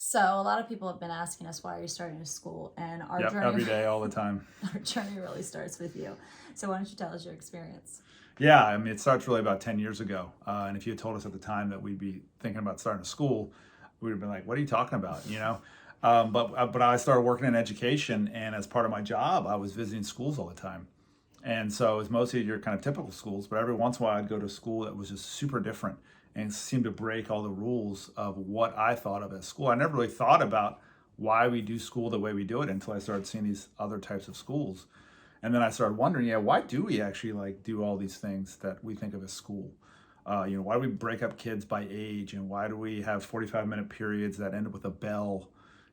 So a lot of people have been asking us, why are you starting a school? And our Yep, journey, every day, all the time. our journey really starts with you. So why don't you tell us your experience? Yeah, I mean, it starts really about 10 years ago. And if you had told us at the time that we'd be thinking about starting a school, we would have been like, what are you talking about? But I started working in education, and as part of my job, I was visiting schools all the time. And so it was mostly your kind of typical schools, but every once in a while I'd go to a school that was just super different and seemed to break all the rules of what I thought of as school. I never really thought about why we do school the way we do it until I started seeing these other types of schools. And then I started wondering, yeah, why do we actually like do all these things that we think of as school? Why do we break up kids by age, and why do we have 45-minute periods that end up with a bell?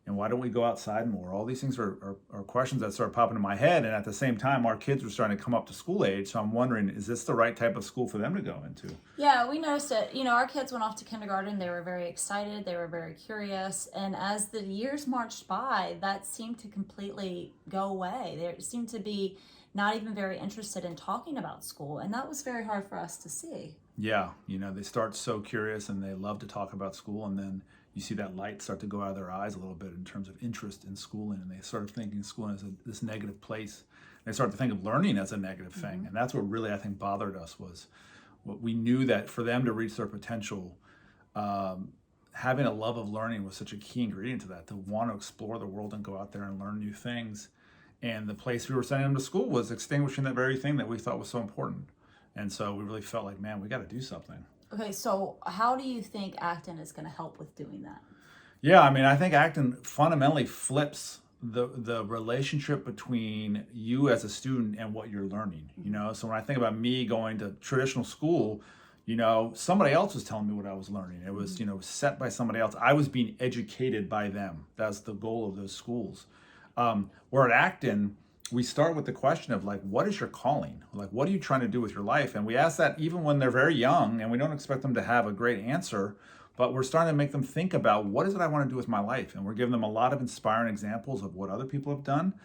And why don't we go outside more? All these things are questions that started popping in my head. And at the same time, our kids were starting to come up to school age. So I'm wondering, is this the right type of school for them to go into? Yeah, we noticed it. Our kids went off to kindergarten. They were very excited. They were very curious. And as the years marched by, that seemed to completely go away. They seemed to be not even very interested in talking about school. And that was very hard for us to see. Yeah, they start so curious and they love to talk about school. And then you see that light start to go out of their eyes a little bit in terms of interest in schooling. And they start thinking schooling as this negative place. They start to think of learning as a negative thing. Mm-hmm. And that's what really, I think, bothered us was what we knew that for them to reach their potential, having a love of learning was such a key ingredient to that, to want to explore the world and go out there and learn new things. And the place we were sending them to school was extinguishing that very thing that we thought was so important. And so we really felt like, man, we got to do something. Okay, so how do you think Acton is going to help with doing that? Yeah, I mean, I think Acton fundamentally flips the relationship between you as a student and what you're learning. So when I think about me going to traditional school, somebody else was telling me what I was learning. It was, set by somebody else. I was being educated by them. That's the goal of those schools. Where at Acton, we start with the question of like, what is your calling? Like, what are you trying to do with your life? And we ask that even when they're very young, and we don't expect them to have a great answer, but we're starting to make them think about, what is it I want to do with my life? And we're giving them a lot of inspiring examples of what other people have done.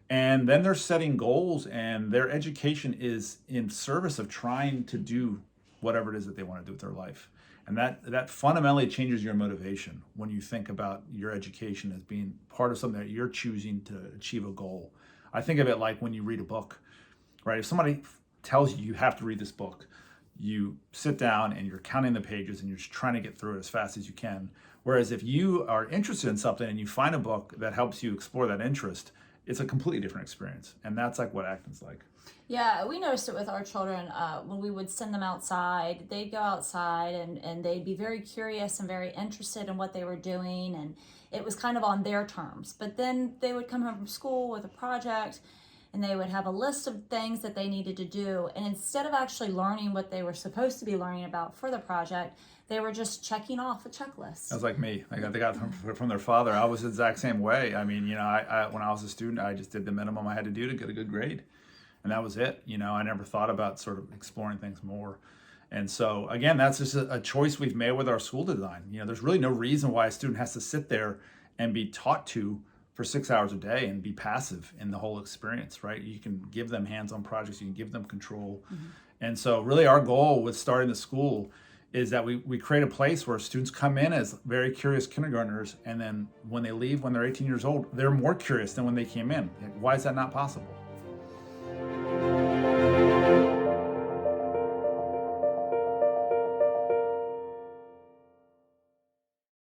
And then they're setting goals, and their education is in service of trying to do whatever it is that they want to do with their life. And that fundamentally changes your motivation when you think about your education as being part of something that you're choosing to achieve a goal. I think of it like when you read a book, right? If somebody tells you have to read this book, you sit down and you're counting the pages and you're just trying to get through it as fast as you can. Whereas if you are interested in something and you find a book that helps you explore that interest, it's a completely different experience. And that's like what Acton's like. Yeah, we noticed it with our children. When we would send them outside, they'd go outside and they'd be very curious and very interested in what they were doing. And it was kind of on their terms. But then they would come home from school with a project, and they would have a list of things that they needed to do. And instead of actually learning what they were supposed to be learning about for the project, they were just checking off a checklist. That's like me. They got from their father. I was the exact same way. I mean, I when I was a student, I just did the minimum I had to do to get a good grade. And that was it. I never thought about sort of exploring things more. And so, again, that's just a choice we've made with our school design. There's really no reason why a student has to sit there and be taught to for 6 hours a day and be passive in the whole experience, right? You can give them hands-on projects, you can give them control. Mm-hmm. And so really our goal with starting the school is that we create a place where students come in as very curious kindergartners, and then when they leave, when they're 18 years old, they're more curious than when they came in. Why is that not possible?